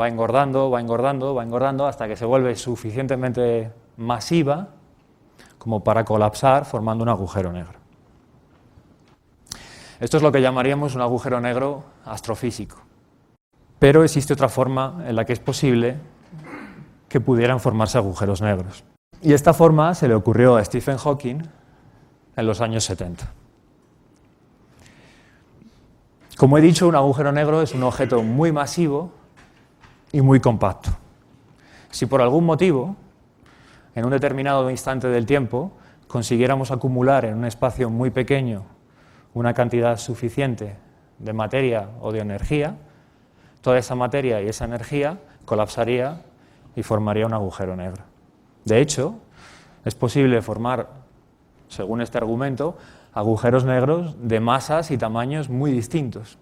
va engordando, va engordando, va engordando, hasta que se vuelve suficientemente masiva como para colapsar formando un agujero negro. Esto es lo que llamaríamos un agujero negro astrofísico. Pero existe otra forma en la que es posible que pudieran formarse agujeros negros. Y esta forma se le ocurrió a Stephen Hawking en los años 70. Como he dicho, un agujero negro es un objeto muy masivo y muy compacto. Si por algún motivo, en un determinado instante del tiempo, consiguiéramos acumular en un espacio muy pequeño una cantidad suficiente de materia o de energía, toda esa materia y esa energía colapsaría y formaría un agujero negro. De hecho, es posible formar, según este argumento, agujeros negros de masas y tamaños muy distintos.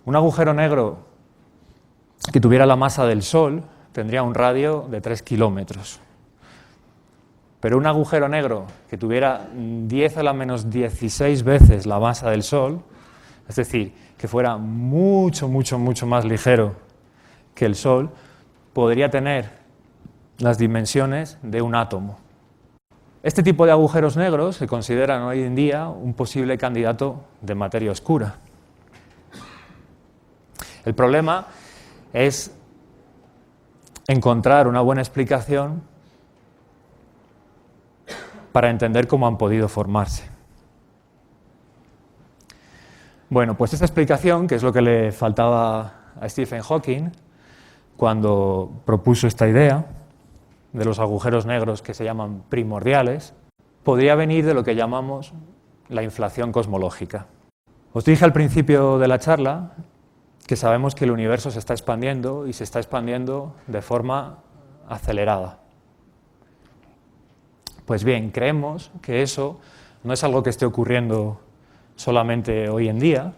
Un agujero negro que tuviera la masa del Sol tendría un radio de 3 kilómetros. Pero un agujero negro que tuviera 10 a la menos 16 veces la masa del Sol, es decir, que fuera mucho, mucho, mucho más ligero que el Sol, podría tener las dimensiones de un átomo. Este tipo de agujeros negros se consideran hoy en día un posible candidato de materia oscura. El problema es encontrar una buena explicación para entender cómo han podido formarse. Bueno, pues esta explicación, que es lo que le faltaba a Stephen Hawking cuando propuso esta idea de los agujeros negros que se llaman primordiales, podría venir de lo que llamamos la inflación cosmológica. Os dije al principio de la charla que sabemos que el universo se está expandiendo y se está expandiendo de forma acelerada. Pues bien, creemos que eso no es algo que esté ocurriendo solamente hoy en día,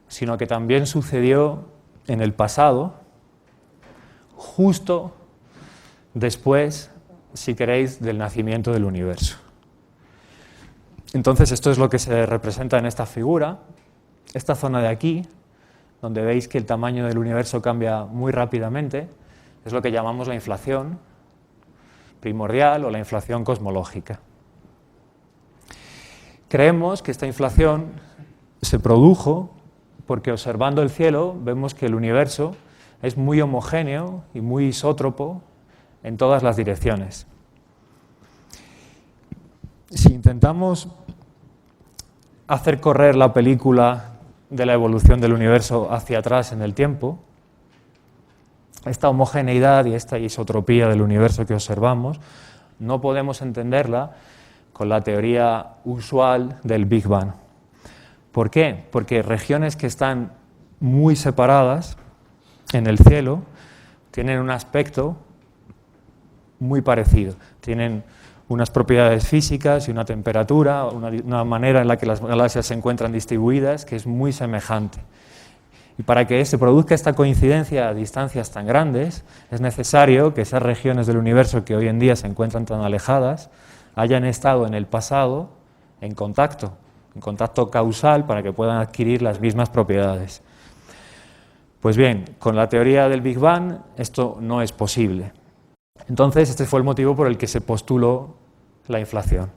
sino que también sucedió en el pasado, justo después, si queréis, del nacimiento del universo. Entonces, esto es lo que se representa en esta figura, esta zona de aquí, donde veis que el tamaño del universo cambia muy rápidamente, es lo que llamamos la inflación. primordial o la inflación cosmológica. Creemos que esta inflación se produjo porque observando el cielo vemos que el universo es muy homogéneo y muy isótropo en todas las direcciones. Si intentamos hacer correr la película de la evolución del universo hacia atrás en el tiempo, esta homogeneidad y esta isotropía del universo que observamos no podemos entenderla con la teoría usual del Big Bang. ¿Por qué? Porque regiones que están muy separadas en el cielo tienen un aspecto muy parecido, tienen unas propiedades físicas y una temperatura, una manera en la que las galaxias se encuentran distribuidas que es muy semejante. Y para que se produzca esta coincidencia a distancias tan grandes, es necesario que esas regiones del universo que hoy en día se encuentran tan alejadas hayan estado en el pasado en contacto causal para que puedan adquirir las mismas propiedades. Pues bien, con la teoría del Big Bang esto no es posible. Entonces, este fue el motivo por el que se postuló la inflación.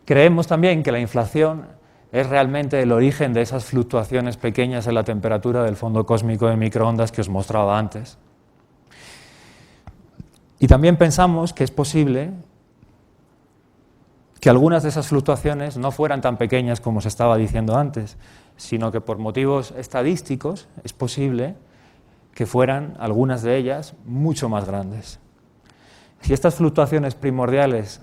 Creemos también que la inflación es realmente el origen de esas fluctuaciones pequeñas en la temperatura del fondo cósmico de microondas que os mostraba antes. Y también pensamos que es posible que algunas de esas fluctuaciones no fueran tan pequeñas como se estaba diciendo antes, sino que por motivos estadísticos es posible que fueran algunas de ellas mucho más grandes. Si estas fluctuaciones primordiales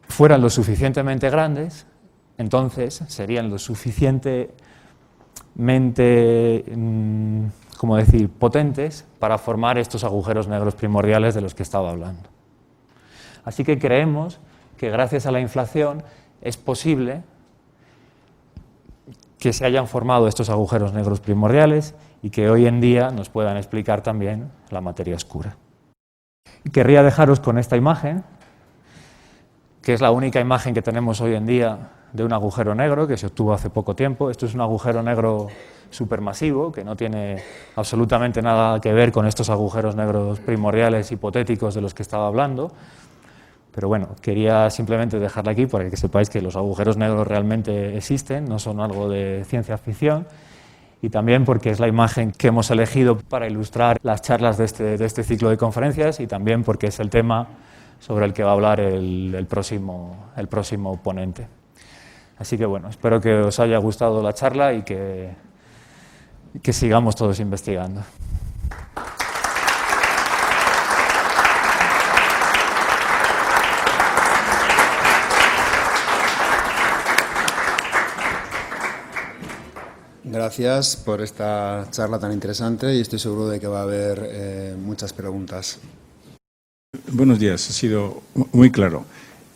fueran lo suficientemente grandes, entonces serían lo suficientemente, potentes para formar estos agujeros negros primordiales de los que estaba hablando. Así que creemos que gracias a la inflación es posible que se hayan formado estos agujeros negros primordiales y que hoy en día nos puedan explicar también la materia oscura. Querría dejaros con esta imagen, que es la única imagen que tenemos hoy en día de un agujero negro, que se obtuvo hace poco tiempo. Esto es un agujero negro supermasivo, que no tiene absolutamente nada que ver con estos agujeros negros primordiales hipotéticos de los que estaba hablando. Pero bueno, quería simplemente dejarla aquí para que sepáis que los agujeros negros realmente existen, no son algo de ciencia ficción, y también porque es la imagen que hemos elegido para ilustrar las charlas de este ciclo de conferencias y también porque es el tema sobre el que va a hablar el próximo ponente. Así que bueno, espero que os haya gustado la charla y que sigamos todos investigando. Gracias por esta charla tan interesante y estoy seguro de que va a haber muchas preguntas. Buenos días, ha sido muy claro.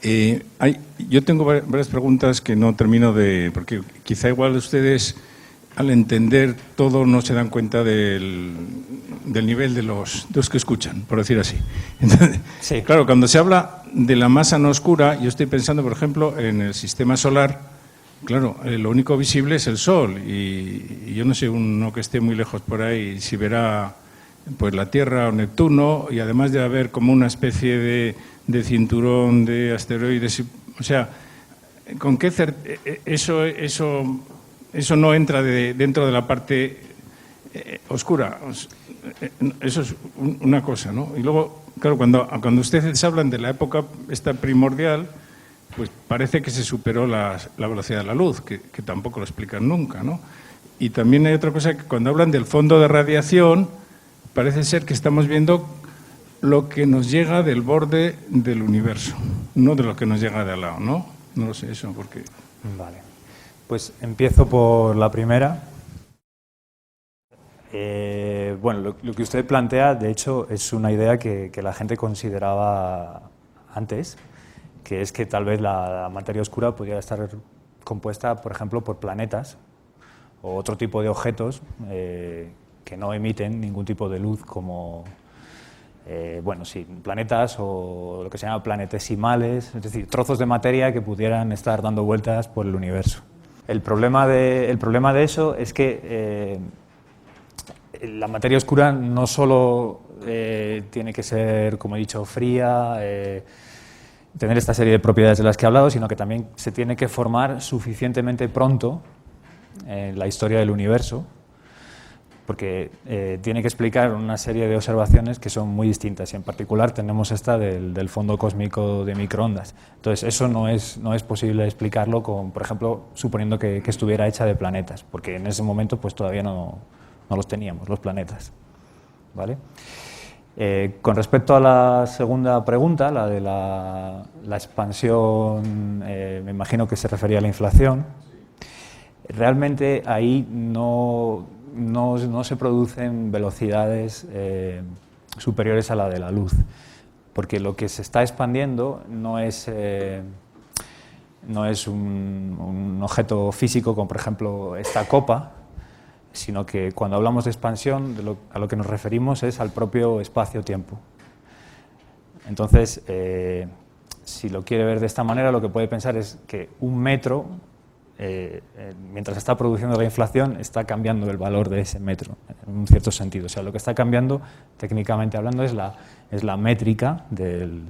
Yo tengo varias preguntas que no termino porque quizá igual ustedes al entender todo no se dan cuenta del nivel de los que escuchan, por decir así. Entonces, sí. Claro, cuando se habla de la masa no oscura, yo estoy pensando, por ejemplo, en el sistema solar. Claro, lo único visible es el Sol y yo no sé, uno que esté muy lejos por ahí, si verá pues la Tierra o Neptuno, y además de haber como una especie de cinturón de asteroides. O sea, ¿con qué eso no entra dentro de la parte oscura? Eso es una cosa, ¿no? Y luego, claro, cuando ustedes hablan de la época esta primordial, pues parece que se superó la velocidad de la luz, que tampoco lo explican nunca, ¿no? Y también hay otra cosa, que cuando hablan del fondo de radiación, parece ser que estamos viendo lo que nos llega del borde del universo, no de lo que nos llega de al lado, ¿no? No lo sé eso, porque... Vale, pues empiezo por la primera. Bueno, lo que usted plantea, de hecho, es una idea que la gente consideraba antes, que es que tal vez la materia oscura podría estar compuesta, por ejemplo, por planetas o otro tipo de objetos que no emiten ningún tipo de luz, como planetas o lo que se llama planetesimales, es decir, trozos de materia que pudieran estar dando vueltas por el universo. El problema de eso es que la materia oscura no solo tiene que ser, como he dicho, fría, tener esta serie de propiedades de las que he hablado, sino que también se tiene que formar suficientemente pronto en la historia del universo, porque tiene que explicar una serie de observaciones que son muy distintas, y en particular tenemos esta del fondo cósmico de microondas. Entonces, eso no es posible explicarlo, con, por ejemplo, suponiendo que estuviera hecha de planetas, porque en ese momento pues, todavía no los teníamos, los planetas. ¿Vale? Con respecto a la segunda pregunta, la de la expansión, me imagino que se refería a la inflación. Realmente ahí no se producen velocidades superiores a la de la luz, porque lo que se está expandiendo no es un objeto físico como por ejemplo esta copa, sino que cuando hablamos de expansión a lo que nos referimos es al propio espacio-tiempo. Entonces, si lo quiere ver de esta manera, lo que puede pensar es que un metro, mientras está produciendo la inflación, está cambiando el valor de ese metro, en un cierto sentido. O sea, lo que está cambiando, técnicamente hablando, es la métrica del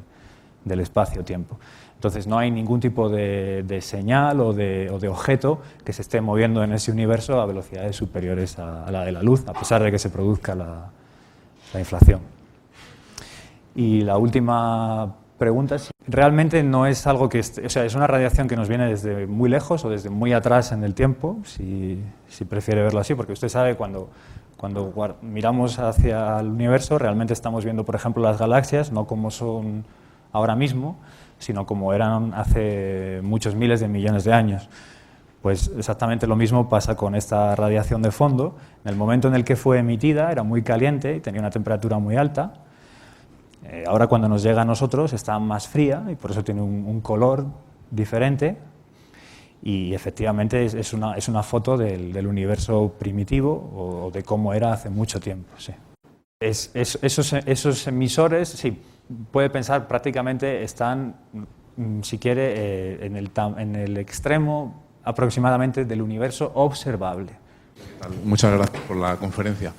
espacio-tiempo. Entonces, no hay ningún tipo de señal o de objeto que se esté moviendo en ese universo a velocidades superiores a la de la luz, a pesar de que se produzca la inflación. Y la última pregunta, realmente no es algo que o sea, es una radiación que nos viene desde muy lejos o desde muy atrás en el tiempo, si prefiere verlo así, porque usted sabe cuando miramos hacia el universo realmente estamos viendo, por ejemplo, las galaxias, no como son ahora mismo, sino como eran hace muchos miles de millones de años. Pues exactamente lo mismo pasa con esta radiación de fondo. En el momento en el que fue emitida era muy caliente y tenía una temperatura muy alta. Ahora cuando nos llega a nosotros está más fría y por eso tiene un color diferente, y efectivamente es una foto del universo primitivo o de cómo era hace mucho tiempo. Sí. Esos emisores, sí, puede pensar prácticamente están, si quiere, en el extremo aproximadamente del universo observable. Muchas gracias por la conferencia.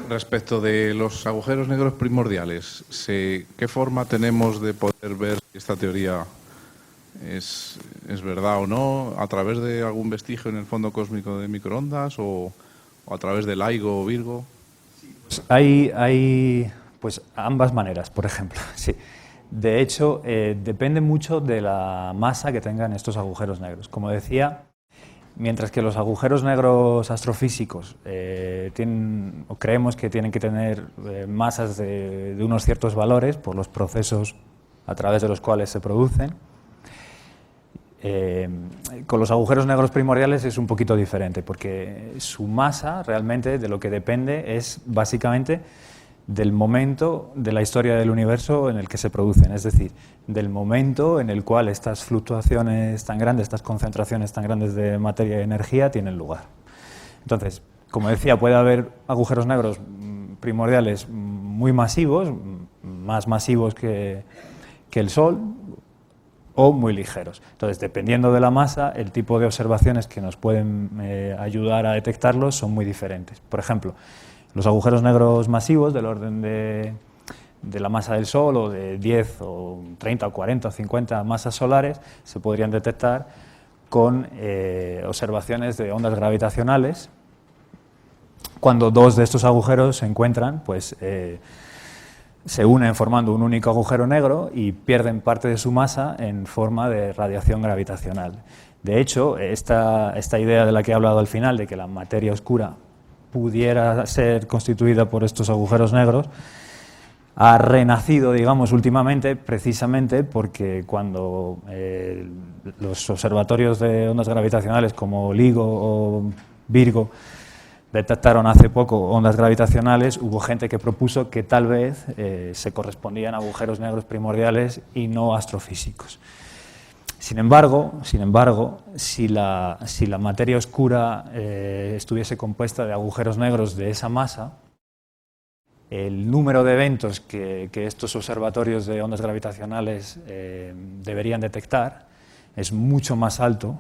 Respecto de los agujeros negros primordiales, ¿qué forma tenemos de poder ver si esta teoría es verdad o no? ¿A través de algún vestigio en el fondo cósmico de microondas o a través del LIGO o Virgo? Hay pues ambas maneras, por ejemplo. Sí. De hecho, depende mucho de la masa que tengan estos agujeros negros. Como decía, mientras que los agujeros negros astrofísicos creemos que tienen que tener masas de unos ciertos valores por los procesos a través de los cuales se producen, con los agujeros negros primordiales es un poquito diferente, porque su masa realmente de lo que depende es básicamente del momento de la historia del universo en el que se producen, es decir, del momento en el cual estas fluctuaciones tan grandes, estas concentraciones tan grandes de materia y energía tienen lugar. Entonces, como decía, puede haber agujeros negros primordiales muy masivos, más masivos que el Sol, o muy ligeros. Entonces, dependiendo de la masa, el tipo de observaciones que nos pueden ayudar a detectarlos son muy diferentes. Por ejemplo, los agujeros negros masivos del orden de la masa del Sol o de 10 o 30 o 40 o 50 masas solares se podrían detectar con observaciones de ondas gravitacionales. Cuando dos de estos agujeros se encuentran, pues se unen formando un único agujero negro y pierden parte de su masa en forma de radiación gravitacional. De hecho, esta idea de la que he hablado al final, de que la materia oscura pudiera ser constituida por estos agujeros negros, ha renacido, digamos, últimamente, precisamente porque cuando los observatorios de ondas gravitacionales como LIGO o Virgo detectaron hace poco ondas gravitacionales, hubo gente que propuso que tal vez se correspondían a agujeros negros primordiales y no astrofísicos. Sin embargo, si la materia oscura estuviese compuesta de agujeros negros de esa masa, el número de eventos que estos observatorios de ondas gravitacionales deberían detectar es mucho más alto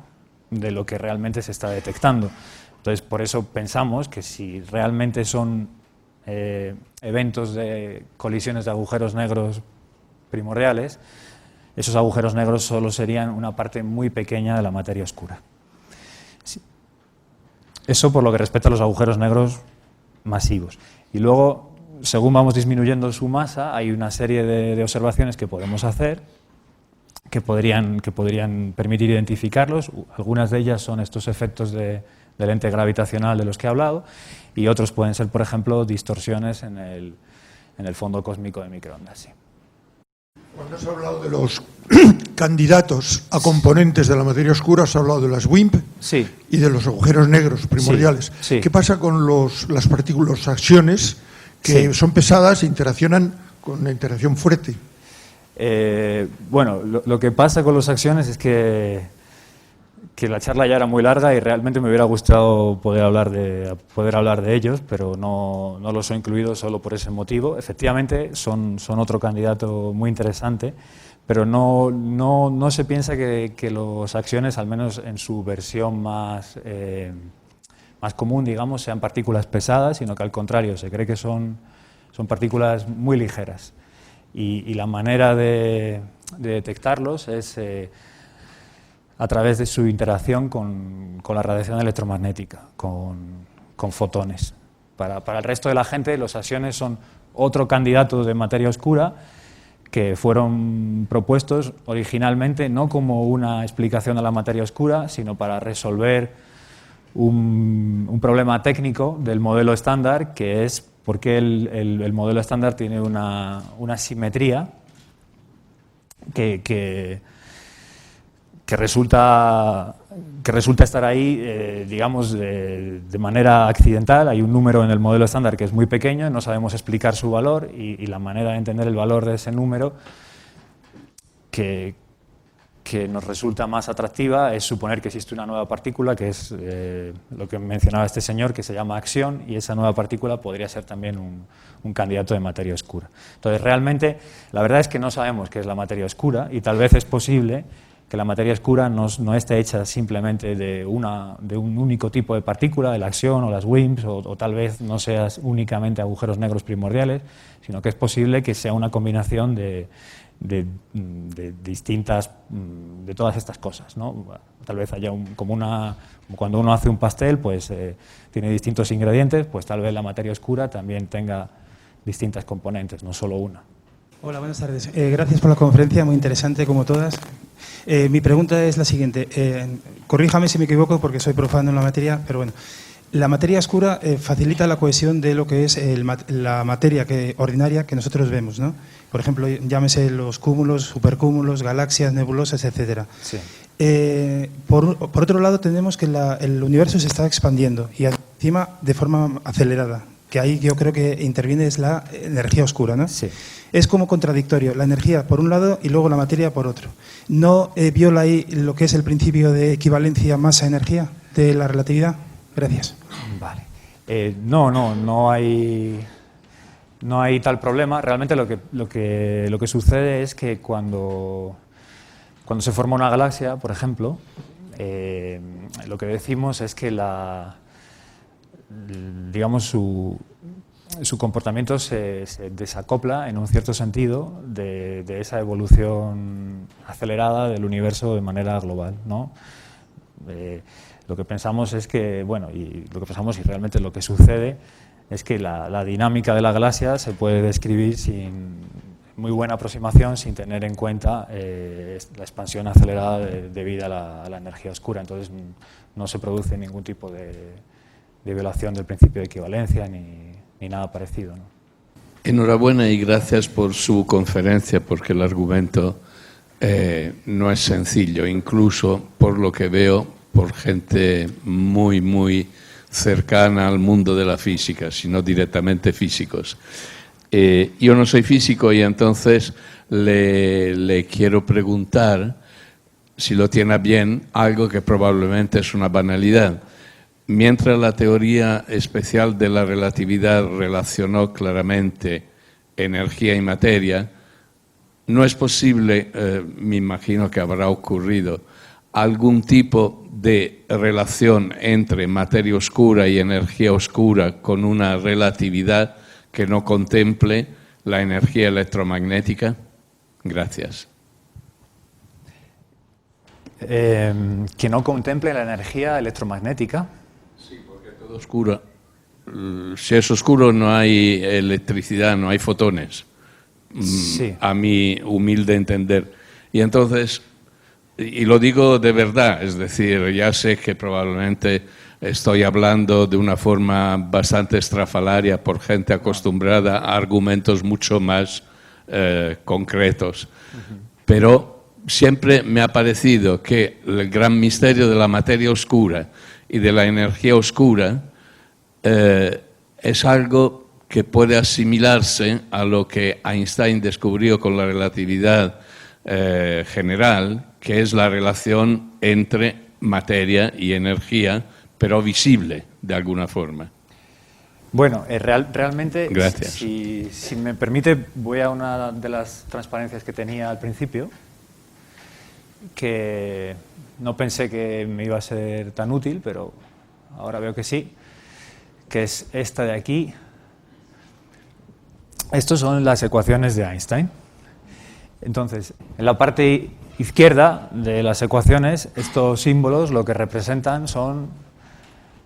de lo que realmente se está detectando. Entonces, por eso pensamos que si realmente son eventos de colisiones de agujeros negros primordiales, esos agujeros negros solo serían una parte muy pequeña de la materia oscura. Eso por lo que respecta a los agujeros negros masivos. Y luego, según vamos disminuyendo su masa, hay una serie de observaciones que podemos hacer que podrían permitir identificarlos. Algunas de ellas son estos efectos de lente gravitacional de los que he hablado, y otros pueden ser, por ejemplo, distorsiones en el fondo cósmico de microondas. Sí. Cuando has hablado de los candidatos a componentes de la materia oscura, has hablado de las WIMP Sí. y de los agujeros negros primordiales. Sí. ¿Qué pasa con las partículas, los acciones, que son pesadas e interaccionan con una interacción fuerte? Bueno, lo que pasa con los acciones es que la charla ya era muy larga y realmente me hubiera gustado poder hablar de ellos, pero no los he incluido solo por ese motivo. Efectivamente, son otro candidato muy interesante, pero no se piensa que los acciones, al menos en su versión más común, digamos, sean partículas pesadas, sino que al contrario, se cree que son partículas muy ligeras. Y la manera de detectarlos es a través de su interacción con la radiación electromagnética, con fotones. Para el resto de la gente, los acciones son otro candidato de materia oscura que fueron propuestos originalmente no como una explicación de la materia oscura, sino para resolver un problema técnico del modelo estándar, que es por qué el modelo estándar tiene una simetría que resulta estar ahí, digamos, de manera accidental. Hay un número en el modelo estándar que es muy pequeño, no sabemos explicar su valor, y la manera de entender el valor de ese número que nos resulta más atractiva es suponer que existe una nueva partícula, que es lo que mencionaba este señor, que se llama acción, y esa nueva partícula podría ser también un candidato de materia oscura. Entonces, realmente, la verdad es que no sabemos qué es la materia oscura, y tal vez es posible que la materia oscura no esté hecha simplemente de un único tipo de partícula, de la acción o las WIMPs, o tal vez no sea únicamente agujeros negros primordiales, sino que es posible que sea una combinación de distintas, de todas estas cosas, ¿no? Tal vez haya como cuando uno hace un pastel, pues tiene distintos ingredientes, pues tal vez la materia oscura también tenga distintas componentes, no solo una. Hola, buenas tardes. Gracias por la conferencia, muy interesante como todas. Mi pregunta es la siguiente. Corríjame si me equivoco porque soy profano en la materia, pero bueno. La materia oscura facilita la cohesión de lo que es la materia ordinaria que nosotros vemos, ¿no? Por ejemplo, llámese los cúmulos, supercúmulos, galaxias, nebulosas, etcétera. Sí. Por otro lado, tenemos que el universo se está expandiendo y encima de forma acelerada, que ahí yo creo que interviene es la energía oscura, ¿no? Sí. Es como contradictorio, la energía por un lado y luego la materia por otro. ¿No viola ahí lo que es el principio de equivalencia masa-energía de la relatividad? Gracias. Vale. No hay tal problema. Realmente lo que sucede es que cuando se forma una galaxia, por ejemplo, lo que decimos es que digamos su comportamiento se desacopla en un cierto sentido de esa evolución acelerada del universo de manera global, ¿no? Lo que pensamos es que, y realmente lo que sucede es que la dinámica de la galaxia se puede describir sin muy buena aproximación, sin tener en cuenta la expansión acelerada debido a la energía oscura. Entonces no se produce ningún tipo de violación del principio de equivalencia ni nada parecido, ¿no? Enhorabuena y gracias por su conferencia, porque el argumento no es sencillo, incluso por lo que veo por gente muy, muy cercana al mundo de la física, sino directamente físicos. Yo no soy físico y entonces le quiero preguntar, si lo tiene bien, algo que probablemente es una banalidad. Mientras la teoría especial de la relatividad relacionó claramente energía y materia, no es posible, me imagino que habrá ocurrido, algún tipo de relación entre materia oscura y energía oscura con una relatividad que no contemple la energía electromagnética? Gracias. Que no contemple la energía electromagnética. Sí, porque todo oscuro. Si es oscuro no hay electricidad, no hay fotones. Sí. A mi humilde entender. Y entonces, y lo digo de verdad, es decir, ya sé que probablemente estoy hablando de una forma bastante estrafalaria por gente acostumbrada a argumentos mucho más concretos. Pero siempre me ha parecido que el gran misterio de la materia oscura y de la energía oscura es algo que puede asimilarse a lo que Einstein descubrió con la relatividad general, que es la relación entre materia y energía, pero visible de alguna forma. Bueno, realmente, Gracias. Si me permite, voy a una de las transparencias que tenía al principio, que no pensé que me iba a ser tan útil, pero ahora veo que sí, que es esta de aquí. Estas son las ecuaciones de Einstein. Entonces, en la parte izquierda de las ecuaciones, estos símbolos lo que representan son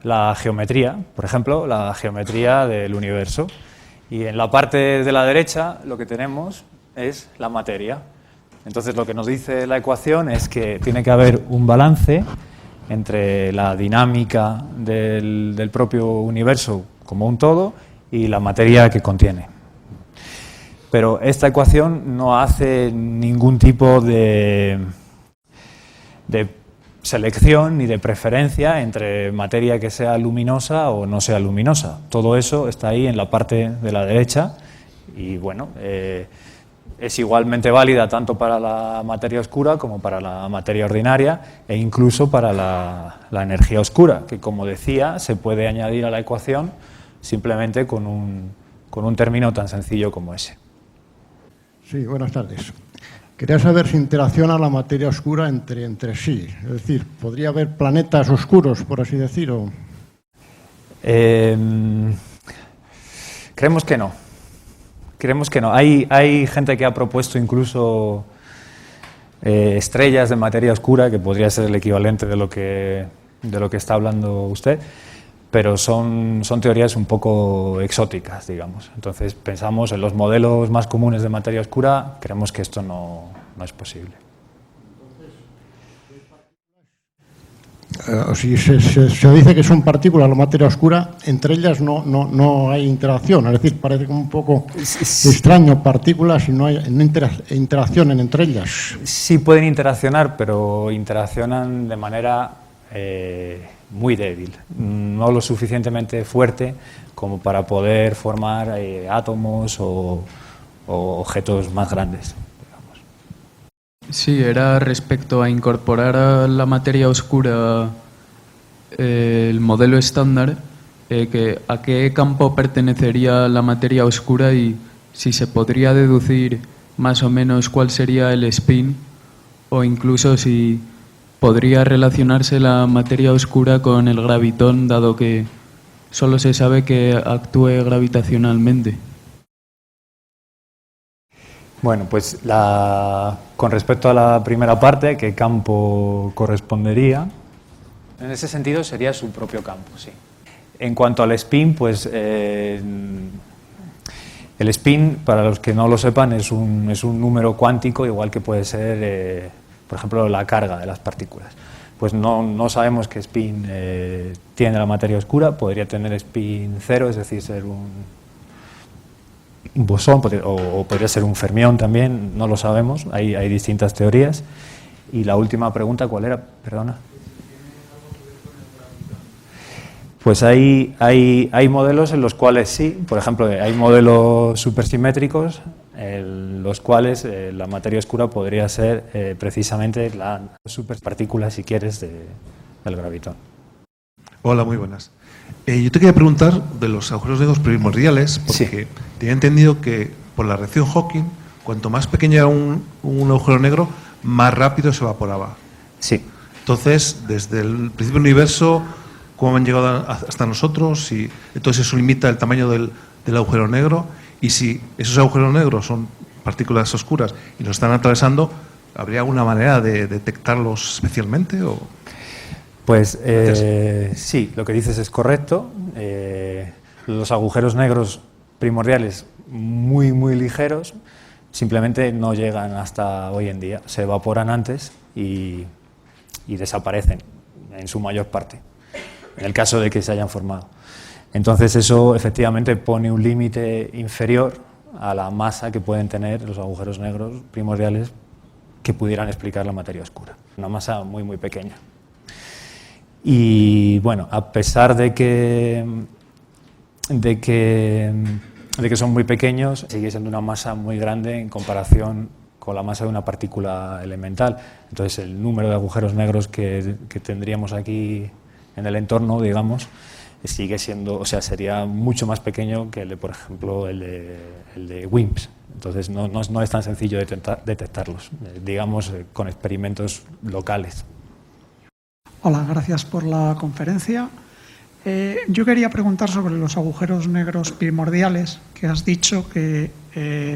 la geometría, por ejemplo, la geometría del universo. Y en la parte de la derecha lo que tenemos es la materia. Entonces, lo que nos dice la ecuación es que tiene que haber un balance entre la dinámica del propio universo como un todo y la materia que contiene. Pero esta ecuación no hace ningún tipo de selección ni de preferencia entre materia que sea luminosa o no sea luminosa. Todo eso está ahí en la parte de la derecha y, bueno, es igualmente válida tanto para la materia oscura como para la materia ordinaria e incluso para la energía oscura, que, como decía, se puede añadir a la ecuación simplemente con un término tan sencillo como ese. Sí, buenas tardes. Quería saber si interacciona la materia oscura entre sí. Es decir, ¿podría haber planetas oscuros, por así decirlo? Creemos que no. Creemos que no. Hay gente que ha propuesto incluso estrellas de materia oscura, que podría ser el equivalente de lo que está hablando usted, pero son teorías un poco exóticas, digamos. Entonces, pensamos en los modelos más comunes de materia oscura, creemos que esto no es posible. Si se dice que son partículas la materia oscura, entre ellas no hay interacción. Es decir, parece como un poco extraño, partículas y no hay interacción entre ellas. Sí pueden interaccionar, pero interaccionan de manera muy débil, no lo suficientemente fuerte como para poder formar átomos o objetos más grandes. Sí, era respecto a incorporar a la materia oscura el modelo estándar, a qué campo pertenecería la materia oscura y si se podría deducir más o menos cuál sería el spin o incluso si podría relacionarse la materia oscura con el gravitón, dado que solo se sabe que actúe gravitacionalmente. Bueno, pues con respecto a la primera parte, ¿qué campo correspondería? En ese sentido sería su propio campo, sí. En cuanto al spin, pues el spin, para los que no lo sepan, es un número cuántico, igual que puede ser, por ejemplo, la carga de las partículas. Pues no sabemos qué spin tiene la materia oscura, podría tener spin cero, es decir, ser un bosón, o podría ser un fermión también, no lo sabemos, hay distintas teorías. Y la última pregunta, ¿cuál era? Perdona. Pues hay modelos en los cuales sí, por ejemplo, hay modelos supersimétricos en los cuales la materia oscura podría ser precisamente la superpartícula, si quieres, del gravitón. Hola, muy buenas. Yo te quería preguntar de los agujeros negros primordiales, porque Sí. tenía entendido que por la reacción Hawking, cuanto más pequeño era un agujero negro, más rápido se evaporaba. Sí. Entonces, desde el principio del universo, ¿cómo han llegado hasta nosotros? Y entonces eso limita el tamaño del del agujero negro, y si esos agujeros negros son partículas oscuras y nos están atravesando, ¿habría alguna manera de detectarlos especialmente? O... Pues sí, lo que dices es correcto. Los agujeros negros primordiales muy, muy ligeros simplemente no llegan hasta hoy en día. Se evaporan antes y desaparecen en su mayor parte, en el caso de que se hayan formado. Entonces eso efectivamente pone un límite inferior a la masa que pueden tener los agujeros negros primordiales que pudieran explicar la materia oscura. Una masa muy, muy pequeña. Y bueno, a pesar de que son muy pequeños, sigue siendo una masa muy grande en comparación con la masa de una partícula elemental. Entonces el número de agujeros negros que tendríamos aquí en el entorno, digamos, sigue siendo, o sea, sería mucho más pequeño que el de, por ejemplo, el de WIMPs. Entonces no es tan sencillo detectarlos, digamos, con experimentos locales. Hola, gracias por la conferencia. Yo quería preguntar sobre los agujeros negros primordiales, que has dicho que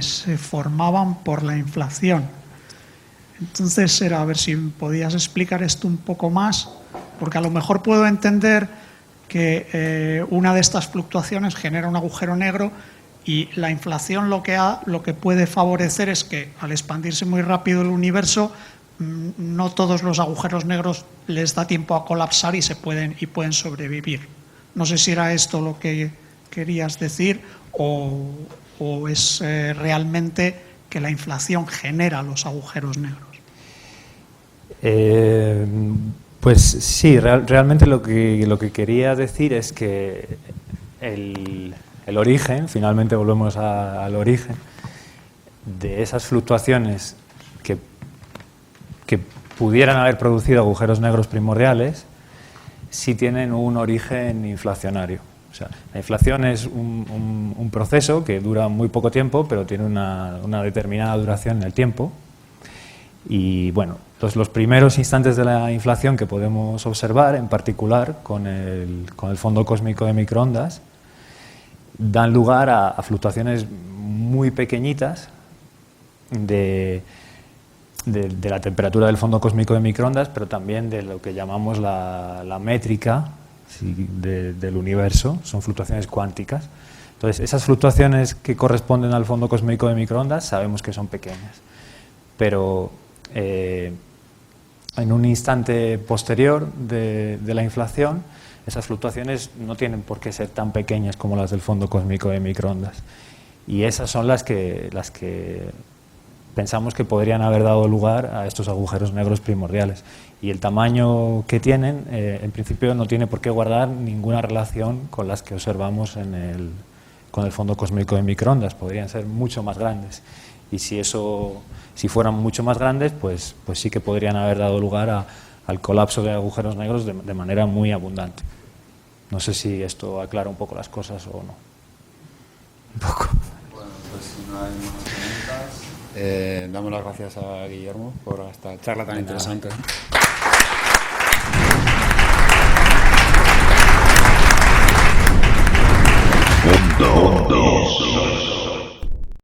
se formaban por la inflación. Entonces era a ver si podías explicar esto un poco más, porque a lo mejor puedo entender que una de estas fluctuaciones genera un agujero negro y la inflación lo que puede favorecer es que al expandirse muy rápido el universo, no todos los agujeros negros les da tiempo a colapsar y pueden sobrevivir. No sé si era esto lo que querías decir o es realmente que la inflación genera los agujeros negros. Pues sí, realmente lo que quería decir es que el origen, finalmente volvemos al origen, de esas fluctuaciones que pudieran haber producido agujeros negros primordiales, sí tienen un origen inflacionario. O sea, la inflación es un proceso que dura muy poco tiempo, pero tiene una determinada duración en el tiempo. Y bueno, los primeros instantes de la inflación que podemos observar, en particular con el fondo cósmico de microondas, dan lugar a fluctuaciones muy pequeñitas de la temperatura del fondo cósmico de microondas, pero también de lo que llamamos la métrica del universo. Son fluctuaciones cuánticas. Entonces, esas fluctuaciones que corresponden al fondo cósmico de microondas sabemos que son pequeñas, pero en un instante posterior de la inflación, esas fluctuaciones no tienen por qué ser tan pequeñas como las del fondo cósmico de microondas. Y esas son las que pensamos que podrían haber dado lugar a estos agujeros negros primordiales. Y el tamaño que tienen, en principio, no tiene por qué guardar ninguna relación con las que observamos con el fondo cósmico de microondas. Podrían ser mucho más grandes. Y si fueran mucho más grandes, pues sí que podrían haber dado lugar al colapso de agujeros negros de manera muy abundante. No sé si esto aclara un poco las cosas o no. Un poco. Bueno, pues si no hay más preguntas, damos las gracias a Guillermo por esta charla tan interesante. Onda.